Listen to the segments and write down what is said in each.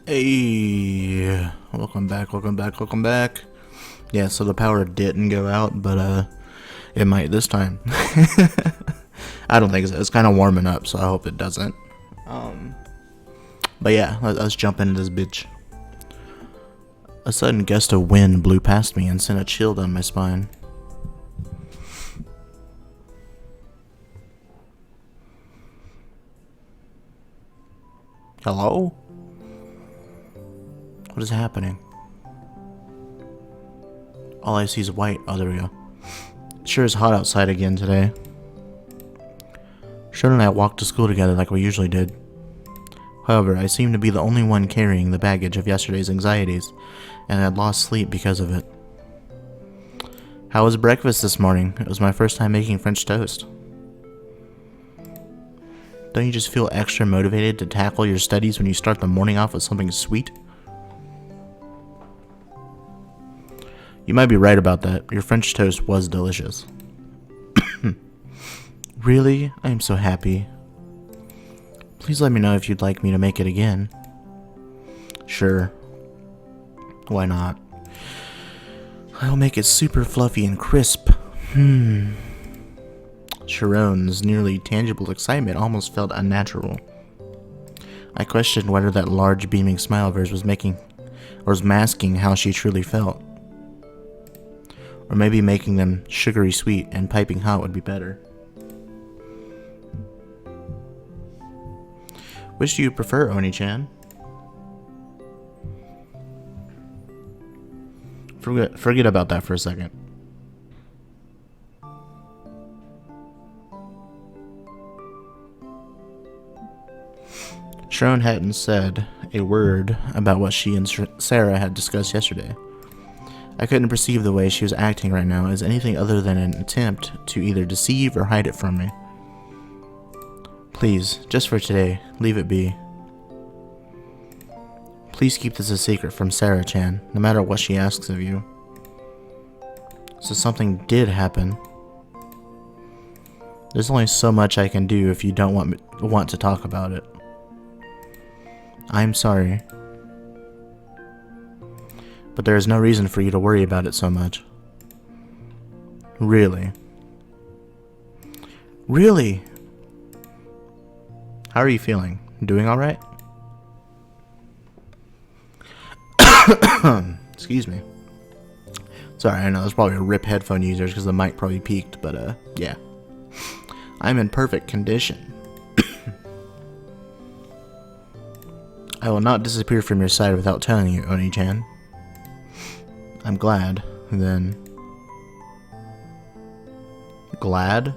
Hey, welcome back. Yeah, so the power didn't go out, but it might this time. I don't think so. It's kind of warming up, so I hope it doesn't. But yeah, let's jump into this bitch. A sudden gust of wind blew past me and sent a chill down my spine. Hello? What is happening? All I see is white. Oh, there we go. It sure is hot outside again today. Sharon and I walked to school together like we usually did. However, I seemed to be the only one carrying the baggage of yesterday's anxieties, and I had lost sleep because of it. How was breakfast this morning? It was my first time making French toast. Don't you just feel extra motivated to tackle your studies when you start the morning off with something sweet? You might be right about that. Your French toast was delicious. Really? I am so happy. Please let me know if you'd like me to make it again. Sure. Why not? I'll make it super fluffy and crisp. Sharon's nearly tangible excitement almost felt unnatural. I questioned whether that large beaming smile of hers was masking how she truly felt. Or maybe making them sugary sweet and piping hot would be better. Which do you prefer, Oni-chan? Forget about that for a second. Sharon hadn't said a word about what she and Sara had discussed yesterday. I couldn't perceive the way she was acting right now as anything other than an attempt to either deceive or hide it from me. Please, just for today, leave it be. Please keep this a secret from Sara-chan, no matter what she asks of you. So something did happen. There's only so much I can do if you don't want to talk about it. I'm sorry. But there is no reason for you to worry about it so much. Really? Really? How are you feeling? Doing alright? Excuse me. Sorry, I know there's probably a rip headphone users because the mic probably peaked, but yeah. I'm in perfect condition. I will not disappear from your side without telling you, Oni-chan. I'm glad, then. Glad?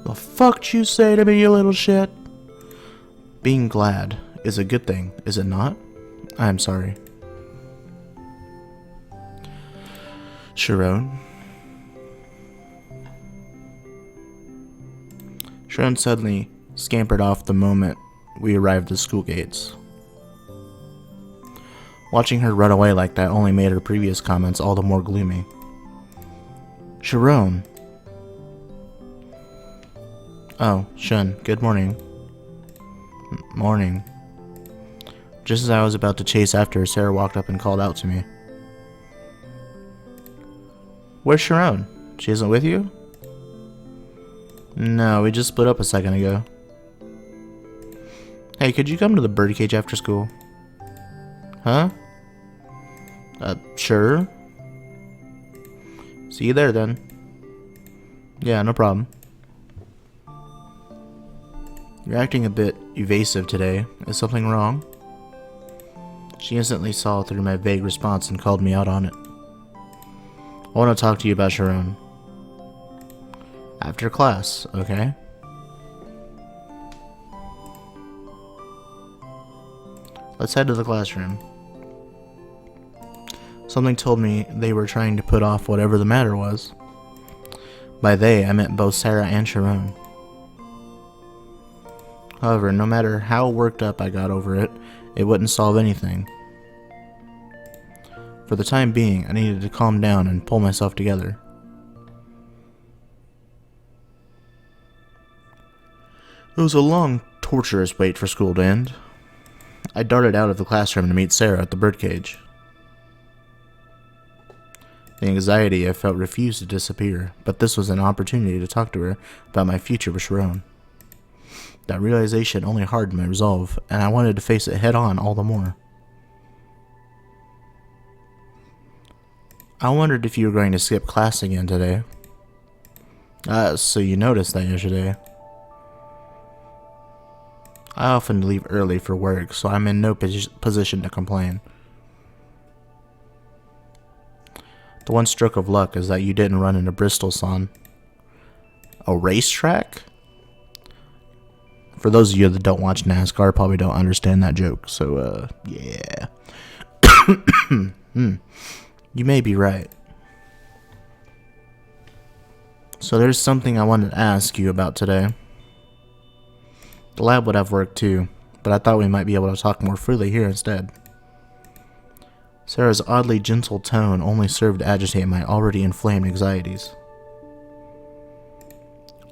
The fuck'd you say to me, you little shit? Being glad is a good thing, is it not? I'm sorry. Sharon? Sharon suddenly scampered off the moment we arrived at the school gates. Watching her run away like that only made her previous comments all the more gloomy. Sharon. Oh, Shun, good morning. Morning. Just as I was about to chase after her, Sara walked up and called out to me. Where's Sharon? She isn't with you? No, we just split up a second ago. Hey, could you come to the birdcage after school? Huh? Sure. See you there then. Yeah, no problem. You're acting a bit evasive today. Is something wrong? She instantly saw through my vague response and called me out on it. I want to talk to you about Sharon. After class, okay? Let's head to the classroom. Something told me they were trying to put off whatever the matter was. By they, I meant both Sara and Sharon. However, no matter how worked up I got over it, it wouldn't solve anything. For the time being, I needed to calm down and pull myself together. It was a long, torturous wait for school to end. I darted out of the classroom to meet Sara at the birdcage. The anxiety I felt refused to disappear, but this was an opportunity to talk to her about my future with Sharon. That realization only hardened my resolve, and I wanted to face it head on all the more. I wondered if you were going to skip class again today. So you noticed that yesterday. I often leave early for work, so I'm in no position to complain. The one stroke of luck is that you didn't run into Bristol, son. A racetrack? For those of you that don't watch NASCAR, probably don't understand that joke, so, yeah. You may be right. So there's something I wanted to ask you about today. The lab would have worked too, but I thought we might be able to talk more freely here instead. Sara's oddly gentle tone only served to agitate my already inflamed anxieties.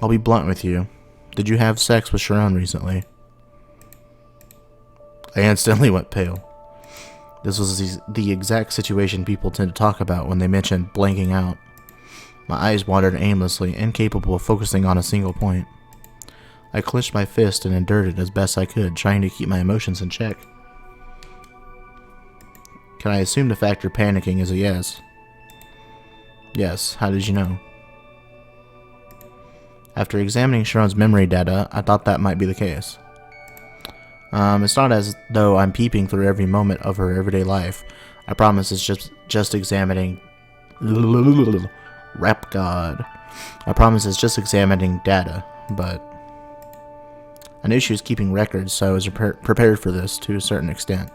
I'll be blunt with you. Did you have sex with Sharon recently? I instantly went pale. This was the exact situation people tend to talk about when they mention blanking out. My eyes wandered aimlessly, incapable of focusing on a single point. I clenched my fist and endured it as best I could, trying to keep my emotions in check. Can I assume the factor panicking is a yes? Yes, how did you know? After examining Sharon's memory data, I thought that might be the case. It's not as though I'm peeping through every moment of her everyday life. I promise it's just examining... Rap God. I promise it's just examining data, but... I knew she was keeping records, so I was prepared for this to a certain extent.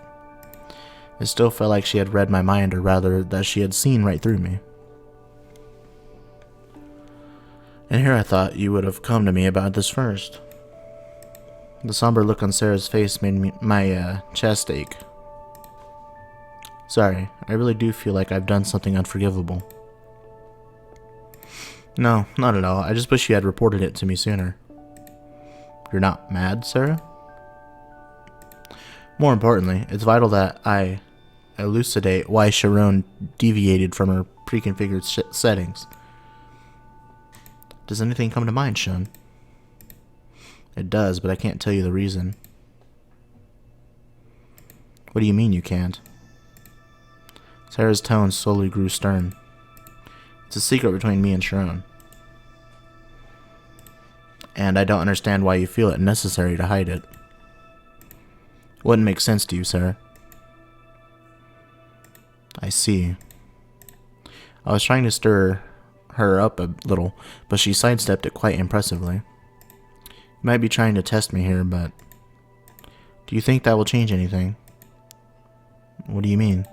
It still felt like she had read my mind, or rather, that she had seen right through me. And here I thought you would have come to me about this first. The somber look on Sara's face made my chest ache. Sorry, I really do feel like I've done something unforgivable. No, not at all. I just wish you had reported it to me sooner. You're not mad, Sara? More importantly, it's vital that I elucidate why Sharon deviated from her pre-configured settings. Does anything come to mind, Shun? It does, but I can't tell you the reason. What do you mean you can't? Sara's tone slowly grew stern. It's a secret between me and Sharon. And I don't understand why you feel it necessary to hide it. Wouldn't make sense to you, Sara. I see. I was trying to stir her up a little, but she sidestepped it quite impressively. You might be trying to test me here, but... Do you think that will change anything? What do you mean?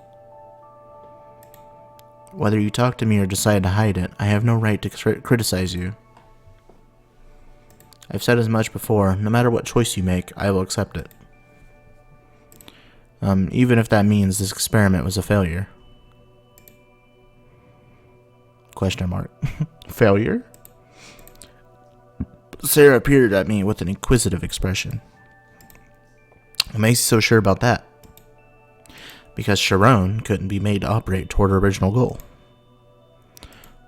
Whether you talk to me or decide to hide it, I have no right to criticize you. I've said as much before. No matter what choice you make, I will accept it. Even if that means this experiment was a failure. Question mark. Failure? Sara peered at me with an inquisitive expression. What makes you so sure about that? Because Sharon couldn't be made to operate toward her original goal.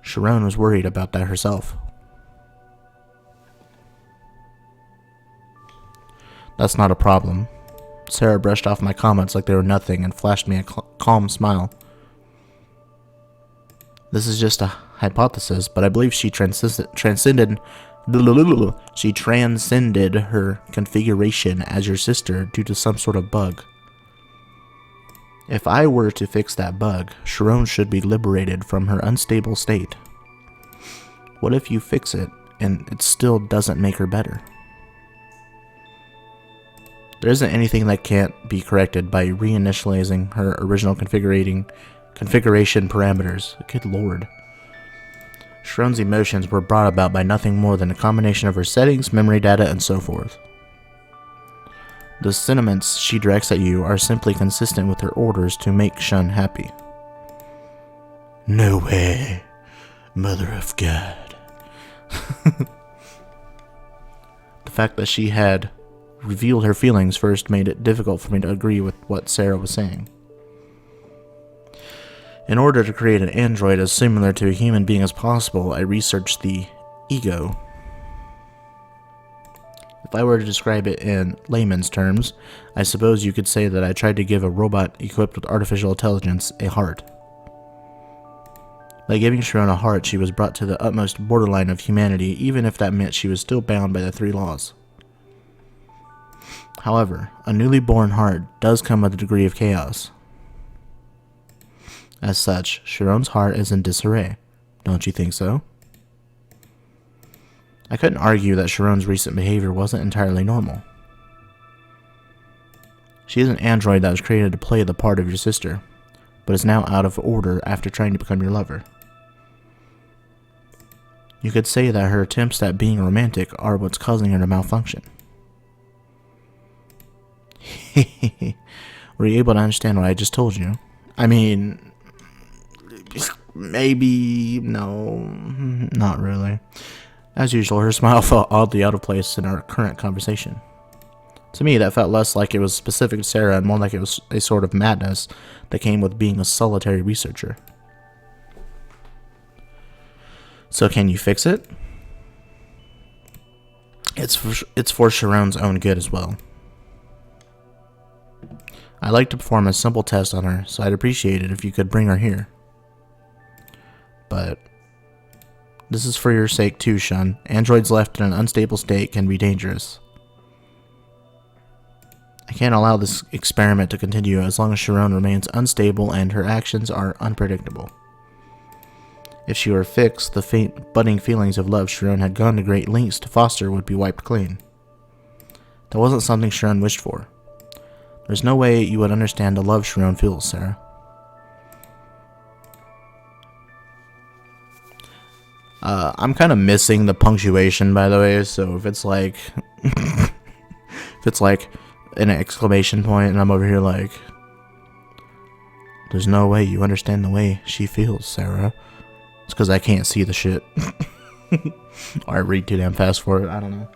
Sharon was worried about that herself. That's not a problem. Sara brushed off my comments like they were nothing and flashed me a calm smile. This is just a hypothesis, but I believe she transcended her configuration as your sister due to some sort of bug. If I were to fix that bug, Sharon should be liberated from her unstable state. What if you fix it and it still doesn't make her better? There isn't anything that can't be corrected by reinitializing her original configuration parameters. Good lord. Sharon's emotions were brought about by nothing more than a combination of her settings, memory data, and so forth. The sentiments she directs at you are simply consistent with her orders to make Shun happy. No way, Mother of God. The fact that she had revealed her feelings first made it difficult for me to agree with what Sara was saying. In order to create an android as similar to a human being as possible, I researched the ego. If I were to describe it in layman's terms, I suppose you could say that I tried to give a robot equipped with artificial intelligence a heart. By giving Sharon a heart, she was brought to the utmost borderline of humanity, even if that meant she was still bound by the 3 laws. However, a newly born heart does come with a degree of chaos. As such, Sharon's heart is in disarray. Don't you think so? I couldn't argue that Sharon's recent behavior wasn't entirely normal. She is an android that was created to play the part of your sister, but is now out of order after trying to become your lover. You could say that her attempts at being romantic are what's causing her to malfunction. Were you able to understand what I just told you? I mean, maybe, no, not really. As usual, her smile felt oddly out of place in our current conversation. To me, that felt less like it was specific to Sara and more like it was a sort of madness that came with being a solitary researcher. So can you fix it? It's for Sharon's own good as well. I'd like to perform a simple test on her, so I'd appreciate it if you could bring her here. But this is for your sake too, Shun. Androids left in an unstable state can be dangerous. I can't allow this experiment to continue as long as Sharon remains unstable and her actions are unpredictable. If she were fixed, the faint, budding feelings of love Sharon had gone to great lengths to foster would be wiped clean. That wasn't something Sharon wished for. There's no way you would understand the love Sharon feels, Sara. I'm kind of missing the punctuation, by the way, so if it's like if it's like an exclamation point and I'm over here like, there's no way you understand the way she feels, Sara. It's because I can't see the shit. Or I read too damn fast for it, I don't know.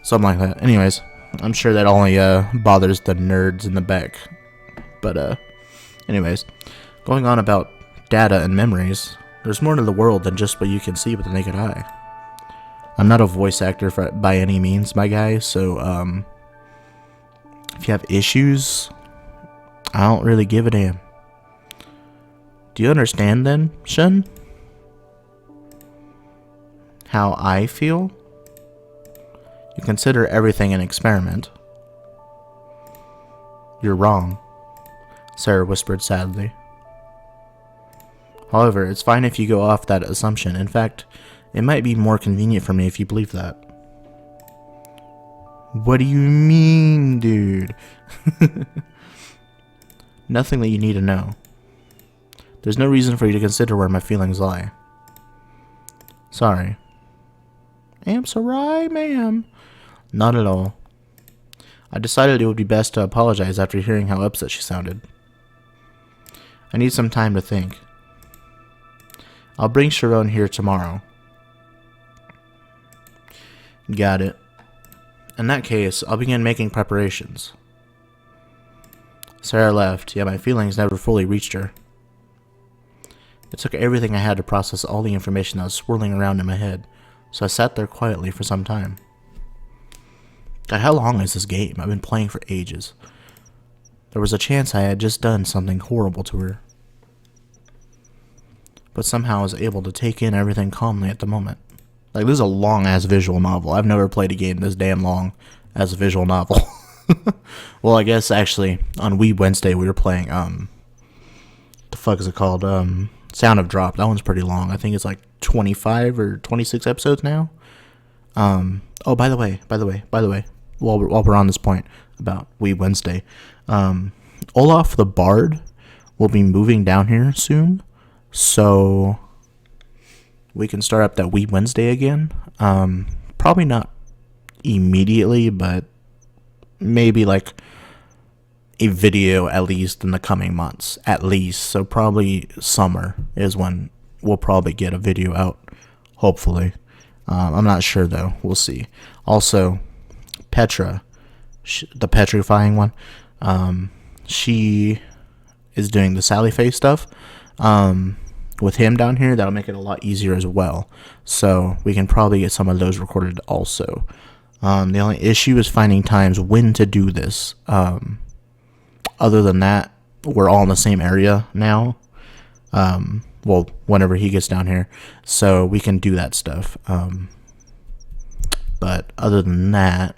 Something like that. Anyways, I'm sure that only bothers the nerds in the back. But anyways, going on about data and memories, there's more to the world than just what you can see with the naked eye. I'm not a voice actor by any means, my guy, so if you have issues, I don't really give a damn. Do you understand then, Shun? How I feel? You consider everything an experiment. You're wrong, Sara whispered sadly. However, it's fine if you go off that assumption. In fact, it might be more convenient for me if you believe that. What do you mean, dude? Nothing that you need to know. There's no reason for you to consider where my feelings lie. Sorry. I'm sorry, ma'am. Not at all. I decided it would be best to apologize after hearing how upset she sounded. I need some time to think. I'll bring Sharon here tomorrow. Got it. In that case, I'll begin making preparations. Sara left, yet my feelings never fully reached her. It took everything I had to process all the information that was swirling around in my head, so I sat there quietly for some time. God, how long is this game? I've been playing for ages. There was a chance I had just done something horrible to her. But somehow I was able to take in everything calmly at the moment. Like, this is a long-ass visual novel. I've never played a game this damn long as a visual novel. Well, I guess, actually, on Wii Wednesday we were playing, the fuck is it called? Sound of Drop. That one's pretty long. I think it's like 25 or 26 episodes now. Oh, by the way, while we're on this point about Wii Wednesday, Olaf the Bard will be moving down here soon. So we can start up that Wii Wednesday again. Probably not immediately, but maybe like a video at least in the coming months. At least. So probably summer is when we'll probably get a video out. Hopefully. I'm not sure though. We'll see. Also, Petra the petrifying one. She is doing the Sally face stuff. With him down here, that'll make it a lot easier as well. So we can probably get some of those recorded also. The only issue is finding times when to do this. Other than that, we're all in the same area now. Well, whenever he gets down here, so we can do that stuff. But other than that,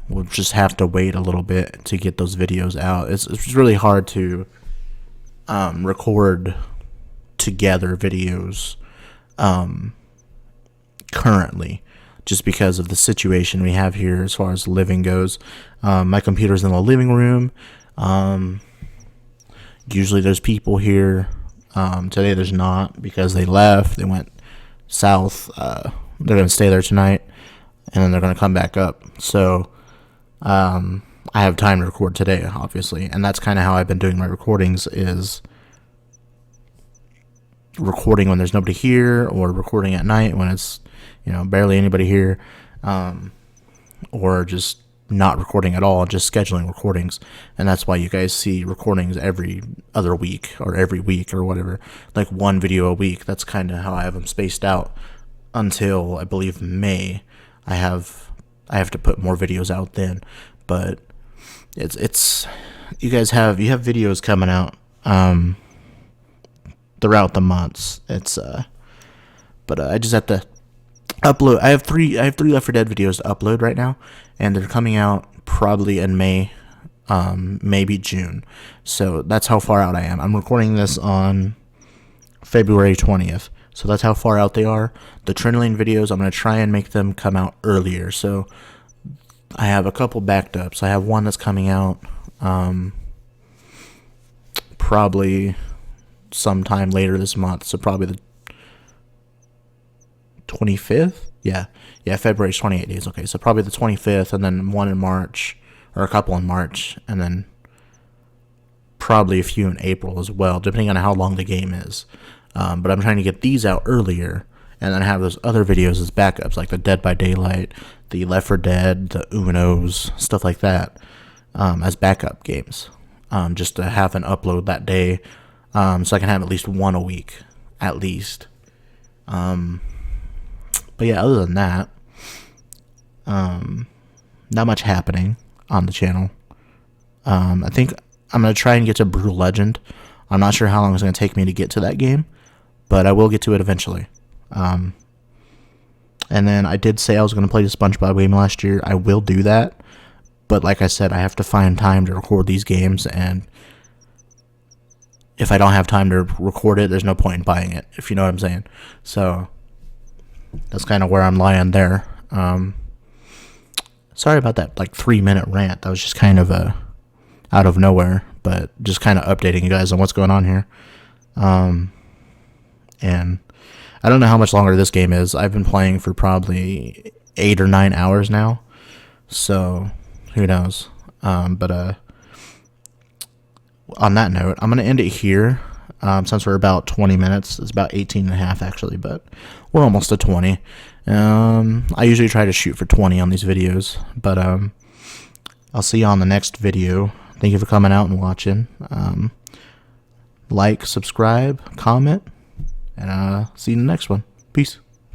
we'll just have to wait a little bit to get those videos out. It's really hard to record together videos currently, just because of the situation we have here as far as living goes. My computer's in the living room. Usually there's people here. Today there's not, because they left. They went south. They're going to stay there tonight, and then they're going to come back up. So I have time to record today, obviously, and that's kind of how I've been doing my recordings, is recording when there's nobody here, or recording at night when it's, barely anybody here, or just not recording at all, just scheduling recordings. And that's why you guys see recordings every other week or every week or whatever, like one video a week. That's kind of how I have them spaced out until I believe May. I have to put more videos out then, but it's you have videos coming out throughout the months. But I just have to upload. I have three Left 4 Dead videos to upload right now, and they're coming out probably in May, maybe June. So that's how far out I am. I'm recording this on February 20th. So that's how far out they are. The Trinoline videos, I'm going to try and make them come out earlier. So I have a couple backed up. So I have one that's coming out probably sometime later this month. So probably the 25th? Yeah, February's 28 days. Okay, so probably the 25th, and then one in March, or a couple in March, and then probably a few in April as well, depending on how long the game is. But I'm trying to get these out earlier, and then have those other videos as backups, like the Dead by Daylight, the Left 4 Dead, the Unos, stuff like that, as backup games, just to have an upload that day, so I can have at least one a week, at least. But yeah, other than that, not much happening on the channel. I think I'm going to try and get to Brutal Legend. I'm not sure how long it's going to take me to get to that game, but I will get to it eventually. And then I did say I was going to play the SpongeBob game last year. I will do that, but like I said, I have to find time to record these games, and if I don't have time to record it, there's no point in buying it, if you know what I'm saying. So that's kind of where I'm lying there. Sorry about that 3-minute rant. That was just kind of out of nowhere, but just kind of updating you guys on what's going on here. And I don't know how much longer this game is. I've been playing for probably 8 or 9 hours now, so who knows. But on that note, I'm going to end it here. Since we're about 20 minutes, it's about 18 and a half actually, but we're almost to 20. I usually try to shoot for 20 on these videos, but I'll see you on the next video. Thank you for coming out and watching. Like, subscribe, comment, and see you in the next one. Peace.